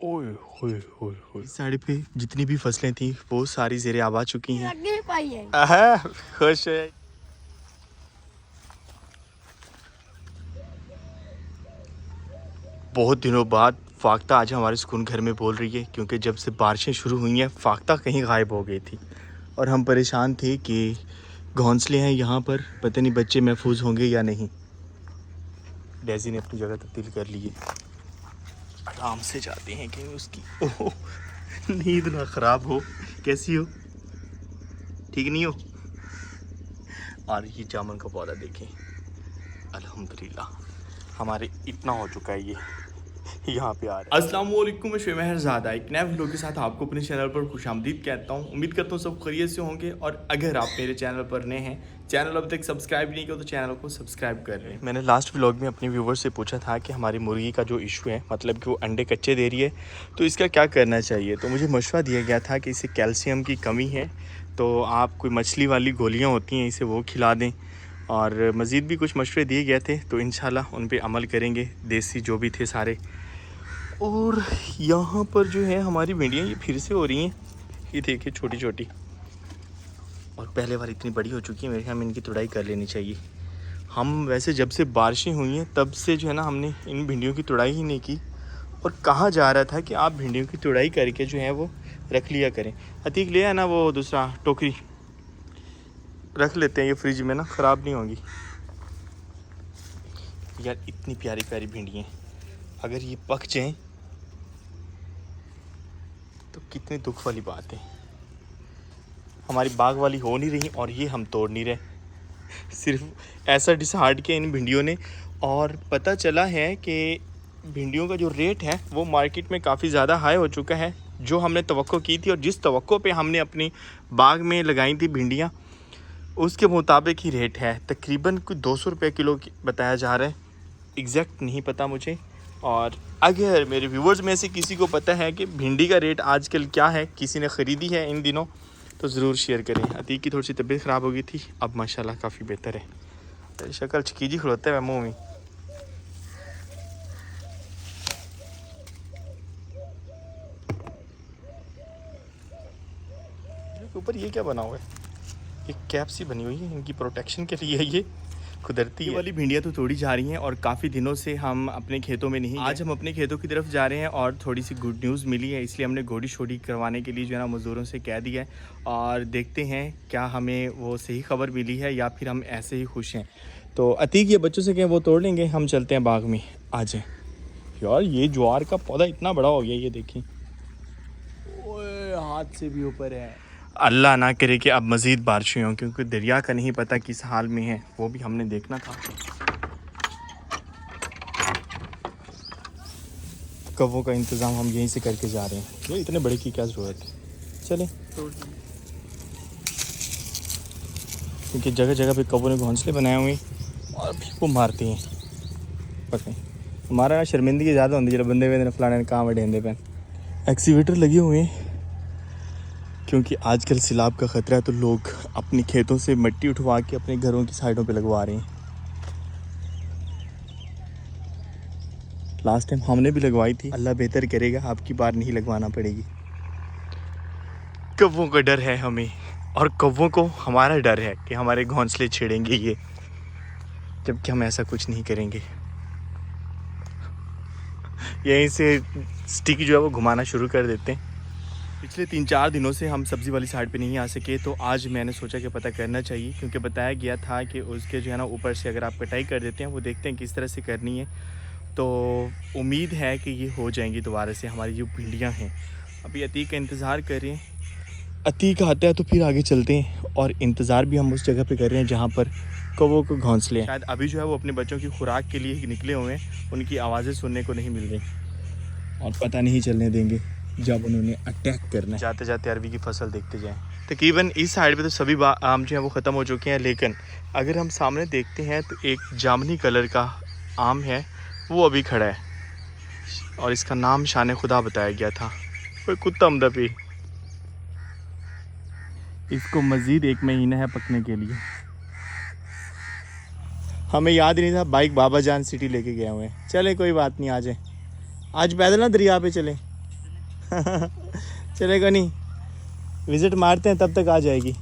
ओए होए होए होए। इस साइड पे जितनी भी फसलें थी वो सारी ज़ेरे आब आ चुकी हैं। खुश है। बहुत दिनों बाद फाख्ता आज हमारे सुकून घर में बोल रही है, क्योंकि जब से बारिशें शुरू हुई हैं फाख्ता कहीं गायब हो गई थी और हम परेशान थे कि घोंसले हैं यहाँ पर, पता नहीं बच्चे महफूज होंगे या नहीं। डेज़ी ने अपनी जगह तब्दील कर ली है, आराम से जाते हैं कहीं उसकी ओह नींद ना ख़राब हो। कैसी हो? ठीक नहीं हो? और ये जामुन का पौधा देखें, अल्हम्दुलिल्लाह हमारे इतना हो चुका है ये यहाँ पे आ रहा है। अस्सलाम वालेकुम, मैं शहरज़ादा एक नए व्लॉग के साथ आपको अपने चैनल पर खुशामदीद कहता हूँ। उम्मीद करता हूँ सब खैरियत से होंगे और अगर आप मेरे चैनल पर नए हैं, चैनल अब तक सब्सक्राइब नहीं किया तो चैनल को सब्सक्राइब कर लें। मैंने लास्ट व्लॉग में अपने व्यूवर्स से पूछा था कि हमारी मुर्गी का जो इशू है, मतलब कि वो अंडे कच्चे दे रही है, तो इसका क्या करना चाहिए। तो मुझे मशवरा दिया गया था कि इसे कैल्शियम की कमी है, तो आप कोई मछली वाली गोलियाँ होती हैं इसे वो खिला दें, और मज़ीद भी कुछ मशवरे दिए गए थे, तो इंशाल्लाह उन पे अमल करेंगे, देसी जो भी थे सारे। और यहाँ पर जो है हमारी भिंडियाँ ये फिर से हो रही हैं, ये देखिए छोटी छोटी, और पहले बार इतनी बड़ी हो चुकी है, मेरे ख्याल में इनकी तुड़ाई कर लेनी चाहिए। हम वैसे जब से बारिशें हुई हैं तब से जो है ना हमने इन भिंडियों की तुड़ाई ही नहीं की, और कहा जा रहा था कि आप भिंडियों की तुड़ाई करके जो है वो रख लिया करें। अतीक ले आना वो दूसरा टोकरी, रख लेते हैं ये फ्रिज में ना, ख़राब नहीं होंगी। यार इतनी प्यारी प्यारी भिंडियाँ, अगर ये पक जाएँ तो कितनी दुख वाली बात है। हमारी बाग वाली हो नहीं रही और ये हम तोड़ नहीं रहे, सिर्फ ऐसा डिसाइड किया इन भिंडियों ने। और पता चला है कि भिंडियों का जो रेट है वो मार्केट में काफ़ी ज़्यादा हाई हो चुका है। जो हमने तवक्को की थी और जिस तवक्को पे हमने अपनी बाग में लगाई थी भिंडियाँ, उसके मुताबिक ही रेट है। तकरीबन कोई 200 रुपये किलो बताया जा रहा है, एग्जैक्ट नहीं पता मुझे। और अगर मेरे व्यूवर्स में से किसी को पता है कि भिंडी का रेट आजकल क्या है, किसी ने ख़रीदी है इन दिनों, तो ज़रूर शेयर करें। अतीक की थोड़ी सी तबीयत ख़राब हो गई थी, अब माशाल्लाह काफ़ी बेहतर है। तेरी शक्ल चकीजी खड़ोता है मुँह में। ऊपर ये क्या बना हुआ है? एक कैप सी बनी हुई है, इनकी प्रोटेक्शन के लिए ये कुदरती है। वाली भिंडियाँ तो तोड़ी जा रही हैं और काफ़ी दिनों से हम अपने खेतों में नहीं। आज हम अपने खेतों की तरफ जा रहे हैं और थोड़ी सी गुड न्यूज़ मिली है, इसलिए हमने गोडी शोडी करवाने के लिए जो है ना मज़दूरों से कह दिया है, और देखते हैं क्या हमें वो सही खबर मिली है या फिर हम ऐसे ही खुश हैं। तो अतीक ये बच्चों से कहें वो तोड़ लेंगे, हम चलते हैं बाग में। आ जाए यार, ये ज्वार का पौधा इतना बड़ा हो गया, ये देखें हाथ से भी ऊपर है। अल्लाह ना करे कि अब मज़ीद बारिशें हों, क्योंकि दरिया का नहीं पता किस हाल में है, वो भी हमने देखना था। कव्वों का इंतज़ाम हम यहीं से करके जा रहे हैं, ये इतने बड़े की क्या ज़रूरत है। चलें, क्योंकि जगह जगह पे कव्वों ने घोंसले बनाए हुए और भी वो मारती हैं। पता हमारा शर्मिंदगी ज़्यादा होती है जब बंदे में फलाने काम है ढेंदे पे एक्सीवेटर लगे हुए हैं, क्योंकि आजकल सैलाब का ख़तरा है, तो लोग अपने खेतों से मिट्टी उठवा के अपने घरों की साइडों पे लगवा रहे हैं। लास्ट टाइम हमने भी लगवाई थी, अल्लाह बेहतर करेगा, आपकी बार नहीं लगवाना पड़ेगी। कव्वों का डर है हमें, और कव्वों को हमारा डर है कि हमारे घोंसले छेड़ेंगे ये, जबकि हम ऐसा कुछ नहीं करेंगे। यहीं से स्टिक जो है वो घुमाना शुरू कर देते हैं। पिछले 3-4 दिनों से हम सब्ज़ी वाली साइड पे नहीं आ सके, तो आज मैंने सोचा कि पता करना चाहिए, क्योंकि बताया गया था कि उसके जो है ना ऊपर से अगर आप कटाई कर देते हैं, वो देखते हैं किस तरह से करनी है, तो उम्मीद है कि ये हो जाएंगी दोबारा से हमारी जो भिंडियाँ हैं। अभी अतीक का इंतज़ार कर रहे हैं, अतीक आता है तो फिर आगे चलते हैं, और इंतज़ार भी हम उस जगह पे कर रहे हैं जहाँ पर कौवों को घोंसले हैं। शायद अभी जो है वो अपने बच्चों की खुराक के लिए निकले हुए हैं, उनकी आवाज़ें सुनने को नहीं मिल रही, और पता नहीं चलने देंगे जब उन्होंने अटैक करना है। जाते जाते अरवी की फसल देखते जाएं। तकरीबन इस साइड पे तो सभी आम जो है वो ख़त्म हो चुके हैं, लेकिन अगर हम सामने देखते हैं तो एक जामुनी कलर का आम है, वो अभी खड़ा है, और इसका नाम शान खुदा बताया गया था। कोई कुत्ता अमदपी, इसको मज़ीद 1 महीना है पकने के लिए। हमें याद ही नहीं था, बाइक बाबा जान सिटी लेके गए हुए हैं। चले कोई बात नहीं, आ जाए, आज पैदल ना दरिया पे चले। चलेगा नहीं, विजिट मारते हैं तब तक आ जाएगी।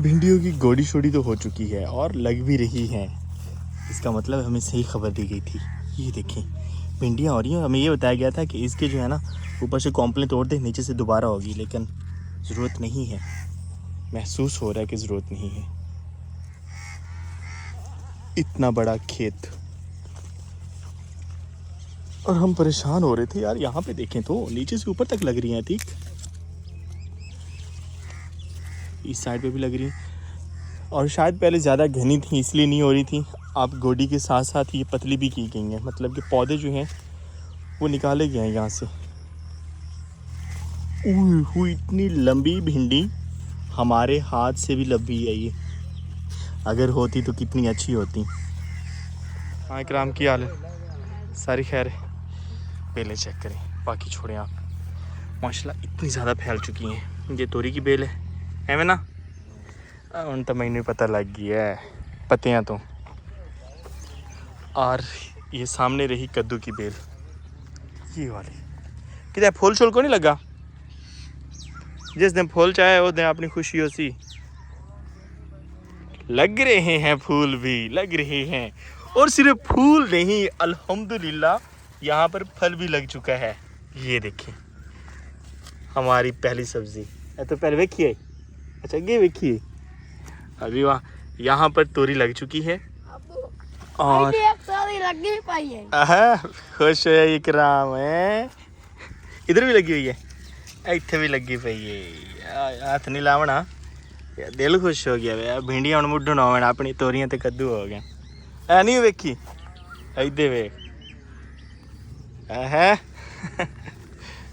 भिंडियों की गोड़ी शोड़ी तो हो चुकी है और लग भी रही है, इसका मतलब हमें सही खबर दी गई थी। ये देखें भिंडियाँ हो रही हैं। हमें ये बताया गया था कि इसके जो है ना ऊपर से कॉम्प्लेन तोड़ दे, नीचे से दोबारा होगी, लेकिन ज़रूरत नहीं है। महसूस हो रहा है कि ज़रूरत नहीं है। इतना बड़ा खेत और हम परेशान हो रहे थे यार। यहाँ पे देखें तो नीचे से ऊपर तक लग रही हैं, ठीक इस साइड पे भी लग रही हैं। और शायद पहले ज़्यादा घनी थी इसलिए नहीं हो रही थी। अब गोडी के साथ साथ ये पतली भी की गई हैं, मतलब कि पौधे जो हैं वो निकाले गए हैं यहाँ से। हुई इतनी लंबी भिंडी, हमारे हाथ से भी लंबी है ये। अगर होती तो कितनी अच्छी होती। हाँ इकराम की हाल है? सारी खैर है। बेलें चेक करें, बाकी छोड़ें आप। माशाल्लाह इतनी ज़्यादा फैल चुकी हैं। ये तोरी की बेल है मैं ना, उन तो मैंने पता लग गया है पत्तियाँ तो। और ये सामने रही कद्दू की बेल, ये वाली। किधर फूल शूल को नहीं लगा? जिस दिन फूल चाहे उस दिन अपनी खुशी हो सी। लग रहे हैं फूल भी, लग रहे हैं। और सिर्फ फूल नहीं, अल्हम्दुलिल्लाह यहाँ पर फल भी लग चुका है। ये देखिए हमारी पहली सब्जी। तो पहले देखिए, अच्छा ये देखिए अभी वाह, यहाँ पर तोरी लग चुकी है। और लगी पाई है। खुश है इकराम है। इधर भी लगी हुई है, इतने भी लगी पई है। हाथ नहीं लावना, दिल खुश हो गया वे। भिंडियां हुण मुड्ढण होवन, अपनी तोरियां ते कद्दू हो गए। ऐ नहीं वेखी इधर वेख है।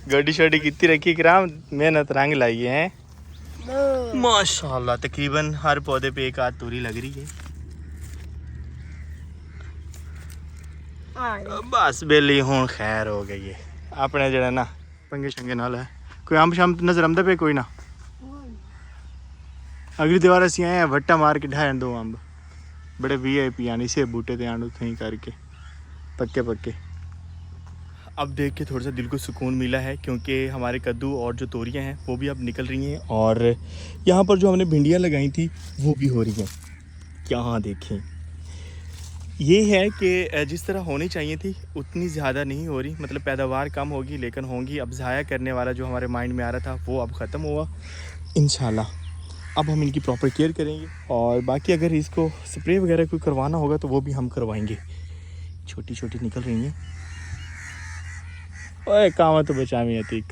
गोडी शोडी कितनी रखी इकराम, मेहनत रंग लाई है। माशाल्लाह तकरीबन हर पौधे पे एक आध तोरी लग रही है। बस बेली हूँ खैर हो गई है। अपने जरा ना पंगे शंगे नाल है। कोई अंब शंब नजर आंदा पे कोई ना? अगली दीवार असी आए हैं वट्टा मार के ढाए दो अंब, बड़े VIP आने से बूटे ते आंडू थी करके पक्के पक्के। अब देख के थोड़ा सा दिल को सुकून मिला है, क्योंकि हमारे कद्दू और जो तोरियां हैं वो भी अब निकल रही हैं। और यहाँ पर जो हमने भिंडियाँ लगाई थी वो भी हो रही हैं। यहाँ देखें, ये है कि जिस तरह होनी चाहिए थी उतनी ज़्यादा नहीं हो रही, मतलब पैदावार कम होगी लेकिन होंगी। अब ज़ाया करने वाला जो हमारे माइंड में आ रहा था वो अब ख़त्म हुआ इंशाल्लाह। अब हम इनकी प्रॉपर केयर करेंगे, और बाकी अगर इसको स्प्रे वगैरह कोई करवाना होगा तो वो भी हम करवाएंगे। छोटी छोटी निकल रही हैं। ओए काम तो बचा में अतीक।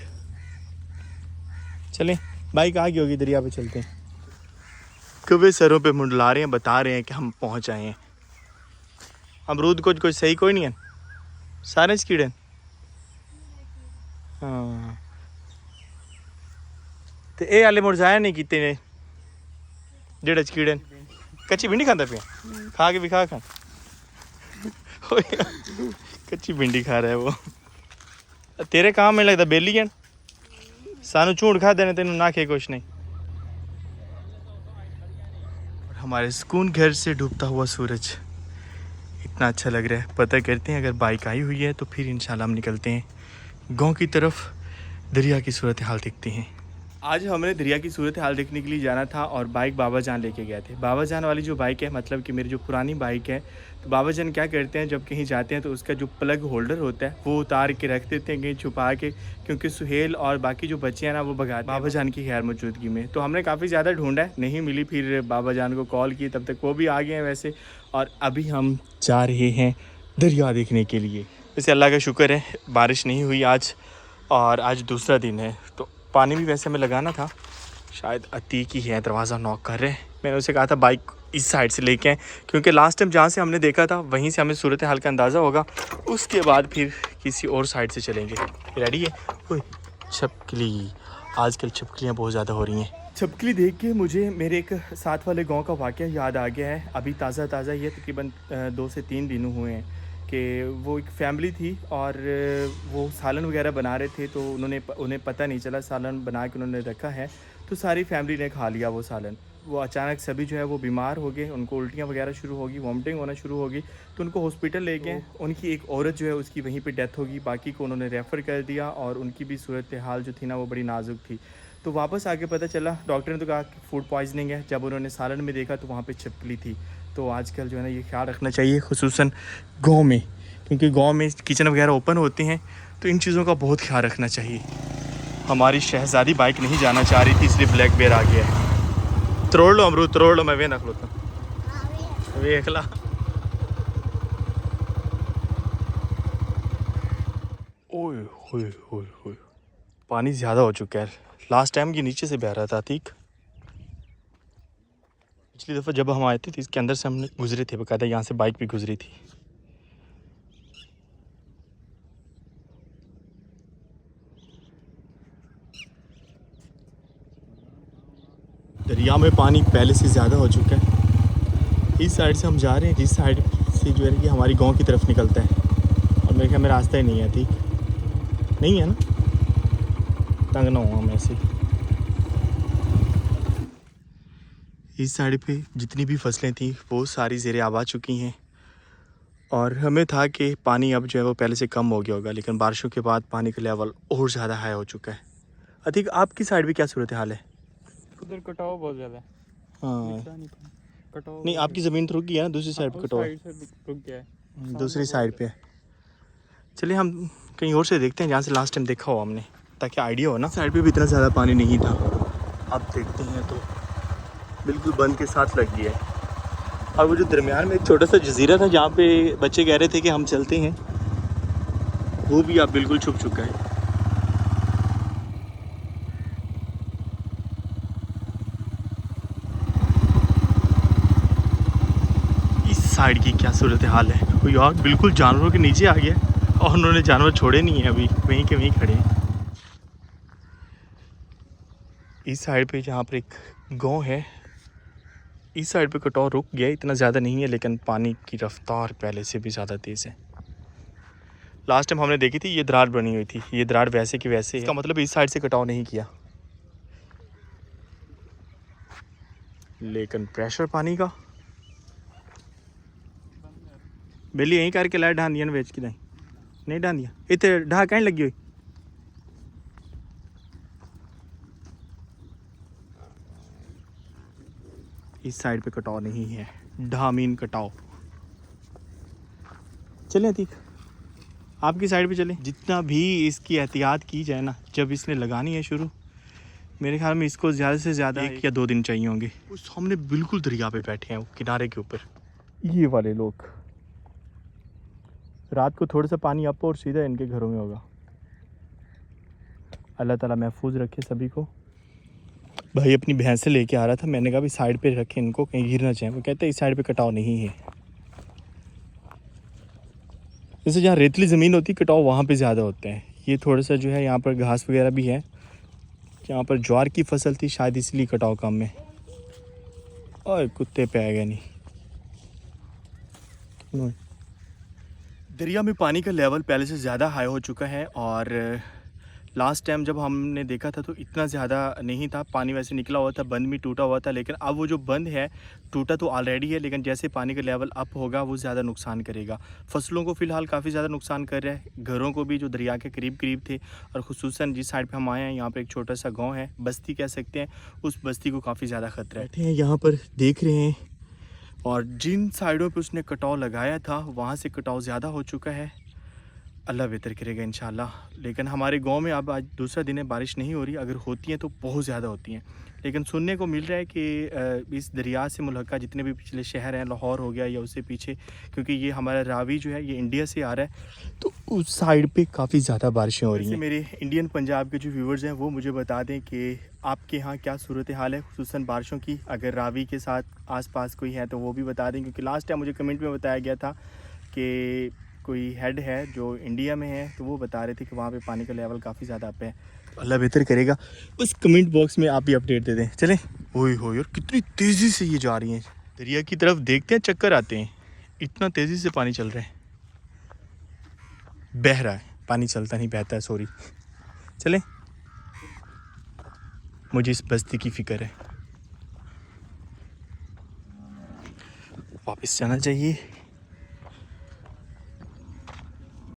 चलें, बाइक आ गई होगी, दरिया पे चलते हैं। कभी सरों पे मुंडला रहे हैं, बता रहे हैं कि हम पहुंच आए हैं। अमरूद कुछ कुछ सही कोई नहीं है, सारे कीड़े। हाँ तो ये हाले मुरझाया नहीं किते ने जेड़ा कीड़े। कच्ची भिंडी खाता पे, खा के भी खा कच्ची भिंडी खा रहा है वो। तेरे काम में लगता बेली है, सानू झूठ खा देने तेन ना खे कुछ नहीं। और हमारे सुकून घर से डूबता हुआ सूरज इतना अच्छा लग रहा है। पता करते हैं, अगर बाइक आई हुई है तो फिर इंशाल्लाह हम निकलते हैं गांव की तरफ, दरिया की सूरत हाल देखते हैं। आज हमने दरिया की सूरत हाल देखने के लिए जाना था और बाइक बाबा जान लेके गए थे। बाबा जान वाली जो बाइक है, मतलब कि मेरी जो पुरानी बाइक है, तो बाबा जान क्या करते हैं जब कहीं जाते हैं तो उसका जो प्लग होल्डर होता है वो उतार के रख देते हैं कहीं छुपा के, क्योंकि सुहेल और बाकी जो बच्चे हैं ना वो भगाते बाबा जान की खैर मौजूदगी में। तो हमने काफ़ी ज़्यादा ढूंढा है, नहीं मिली। फिर बाबा जान को कॉल की, तब तक वो भी आ गए हैं वैसे। और अभी हम जा रहे हैं दरिया देखने के लिए। वैसे अल्लाह का शुक्र है बारिश नहीं हुई आज, और आज दूसरा दिन है। तो पानी भी वैसे हमें लगाना था, शायद अतीक ही है दरवाज़ा नॉक कर रहे हैं। मैंने उसे कहा था बाइक इस साइड से लेके आए, क्योंकि लास्ट टाइम जहाँ से हमने देखा था वहीं से हमें सूरत हाल का अंदाज़ा होगा। उसके बाद फिर किसी और साइड से चलेंगे। रेडी है? ओए छिपकली, आजकल छिपकलियाँ बहुत ज़्यादा हो रही हैं। छिपकली देख के मुझे मेरे एक साथ वाले गाँव का वाक़या याद आ गया है। अभी ताज़ा ये तकरीबन 2 से 3 दिन हुए हैं कि वो एक फैमिली थी और वो सालन वगैरह बना रहे थे। तो उन्हें पता नहीं चला सालन बना के उन्होंने रखा है, तो सारी फैमिली ने खा लिया वो सालन। वो अचानक सभी जो है वो बीमार हो गए, उनको उल्टियाँ वगैरह शुरू होगी, वॉमिटिंग होना शुरू होगी, तो उनको हॉस्पिटल ले गए। उनकी एक औरत जो है उसकी वहीं पे डेथ होगी, बाकी को उन्होंने रेफ़र कर दिया और उनकी भी सूरत हाल जो थी ना वो बड़ी नाजुक थी। तो वापस आके पता चला, डॉक्टर ने तो कहा कि फूड पॉइजनिंग है, जब उन्होंने सालन में देखा तो वहाँ पे छिपकली थी। तो आजकल जो है ना ये ख्याल रखना चाहिए, खुसूसन गाँव में, क्योंकि गाँव में किचन वगैरह ओपन होते हैं, तो इन चीज़ों का बहुत ख्याल रखना चाहिए। हमारी शहज़ादी बाइक नहीं जाना चाह रही थी, इसलिए ब्लैक बेयर आ गया है। तरोड़ लो अमरूद, तरोड़ लो, मैं वे नख लो वेख ला। ओए होए होए होए, पानी ज़्यादा हो चुका है। लास्ट टाइम ये नीचे से बह रहा था ठीक। पिछली दफ़ा जब हम आए थे तो इसके अंदर से हमने गुजरे थे, बकायदा यहाँ से बाइक भी गुजरी थी। दरिया में पानी पहले से ज़्यादा हो चुका है। इस साइड से हम जा रहे हैं, जिस साइड से जो है कि हमारी गांव की तरफ निकलता है, और मेरे ख्याल में रास्ता ही नहीं है ठीक, नहीं है ना, तंग ना हुआ मैं ऐसे। इस साइड पे जितनी भी फसलें थी वो सारी ज़ेरे आब आ चुकी हैं, और हमें था कि पानी अब जो है वो पहले से कम हो गया होगा, लेकिन बारिशों के बाद पानी का लेवल और ज़्यादा हाई हो चुका है। अधिक आपकी साइड भी क्या सूरत हाल है? उधर कटाव बहुत ज़्यादा है। हाँ कटाव नहीं, आपकी ज़मीन तो रुक गई है ना, दूसरी साइड पे कटो है, रुक गया है, दूसरी साइड पे। चलिए हम कहीं और से देखते हैं जहाँ से लास्ट टाइम देखा हो हमने, ताकि आइडिया हो ना। साइड पे भी इतना ज़्यादा पानी नहीं था, अब देखते हैं तो बिल्कुल बंद के साथ लग गया है। और वो जो दरमियान में एक छोटा सा जजीरा था जहाँ पे बच्चे कह रहे थे कि हम चलते हैं, वो भी अब बिल्कुल छुप चुका है। इस साइड की क्या सूरत हाल है, वो यार बिल्कुल जानवरों के नीचे आ गया, और उन्होंने जानवर छोड़े नहीं है, अभी वहीं के वहीं खड़े हैं। इस साइड पे जहाँ पर एक गांव है, इस साइड पे कटाव रुक गया, इतना ज़्यादा नहीं है, लेकिन पानी की रफ्तार पहले से भी ज़्यादा तेज़ है। लास्ट टाइम हमने देखी थी ये दरार बनी हुई थी, ये दरार वैसे की वैसे है। इसका मतलब इस साइड से कटाव नहीं किया, लेकिन प्रेशर पानी का बिल्ली यहीं करके लाए ढांदिया बेच के नहीं ढांदिया इतने ढा कहीं लगी हुई। इस साइड पे कटाव नहीं है, ढामीन कटाव। चलें ठीक, आपकी साइड पे चलें। जितना भी इसकी एहतियात की जाए ना, जब इसने लगानी है शुरू, मेरे ख्याल में इसको ज़्यादा से ज़्यादा 1 या 2 दिन चाहिए होंगे। उस सामने बिल्कुल दरिया पे बैठे हैं वो किनारे के ऊपर, ये वाले लोग। रात को थोड़ा सा पानी अप और सीधा इनके घरों में होगा। अल्लाह ताला महफूज रखे सभी को। भाई अपनी भैंस से लेके आ रहा था, मैंने कहा भी साइड पे रखें इनको, कहीं गिर ना जाए। वो कहते हैं इस साइड पे कटाव नहीं है। जैसे जहाँ रेतली ज़मीन होती है कटाव वहाँ पे ज़्यादा होता है। ये थोड़ा सा जो है यहाँ पर घास वगैरह भी है, यहाँ पर ज्वार की फसल थी शायद इसलिए कटाव कम है। और कुत्ते पे आ गए नहीं। दरिया में पानी का लेवल पहले से ज़्यादा हाई हो चुका है, और लास्ट टाइम जब हमने देखा था तो इतना ज़्यादा नहीं था। पानी वैसे निकला हुआ था, बंद भी टूटा हुआ था, लेकिन अब वो जो बंद है टूटा तो ऑलरेडी है, लेकिन जैसे पानी का लेवल अप होगा वो ज़्यादा नुकसान करेगा। फसलों को फ़िलहाल काफ़ी ज़्यादा नुकसान कर रहा है, घरों को भी जो दरिया के करीब करीब थे, और ख़ुसूसन जिस साइड पर हम आए हैं यहाँ पर एक छोटा सा गाँव है, बस्ती कह सकते हैं, उस बस्ती को काफ़ी ज़्यादा ख़तरा है। बैठे हैं यहाँ पर देख रहे हैं, और जिन साइडों पे उसने कटाव लगाया था वहाँ से कटाव ज़्यादा हो चुका है। अल्लाह बेहतर करेगा इंशाल्लाह। लेकिन हमारे गांव में अब आज दूसरा दिन है, बारिश नहीं हो रही, अगर होती हैं तो बहुत ज़्यादा होती हैं। लेकिन सुनने को मिल रहा है कि इस दरिया से मुल्हका जितने भी पिछले शहर हैं, लाहौर हो गया या उससे पीछे, क्योंकि ये हमारा रावी जो है ये इंडिया से आ रहा है, तो उस साइड पे काफ़ी ज़्यादा बारिशें हो रही हैं। मेरे इंडियन पंजाब के जो व्यूवर्स हैं वो मुझे बता दें कि आपके यहाँ क्या सूरत हाल है खुसूसन बारिशों की। अगर रावी के साथ आसपास कोई है तो वो भी बता दें, क्योंकि लास्ट टाइम मुझे कमेंट में बताया गया था कि कोई हेड है जो इंडिया में है, तो वो बता रहे थे कि वहाँ पे पानी का लेवल काफ़ी ज़्यादा अप है। अल्लाह बेहतर करेगा, बस कमेंट बॉक्स में आप भी अपडेट दे दें। चलें। ओए हो यार कितनी तेज़ी से ये जा रही हैं दरिया की तरफ, देखते हैं चक्कर आते हैं, इतना तेज़ी से पानी चल रहा है, बह रहा है पानी, चलता नहीं बहता है, सॉरी। चलें, मुझे इस बस्ती की फ़िक्र है। वापस जाना चाहिए।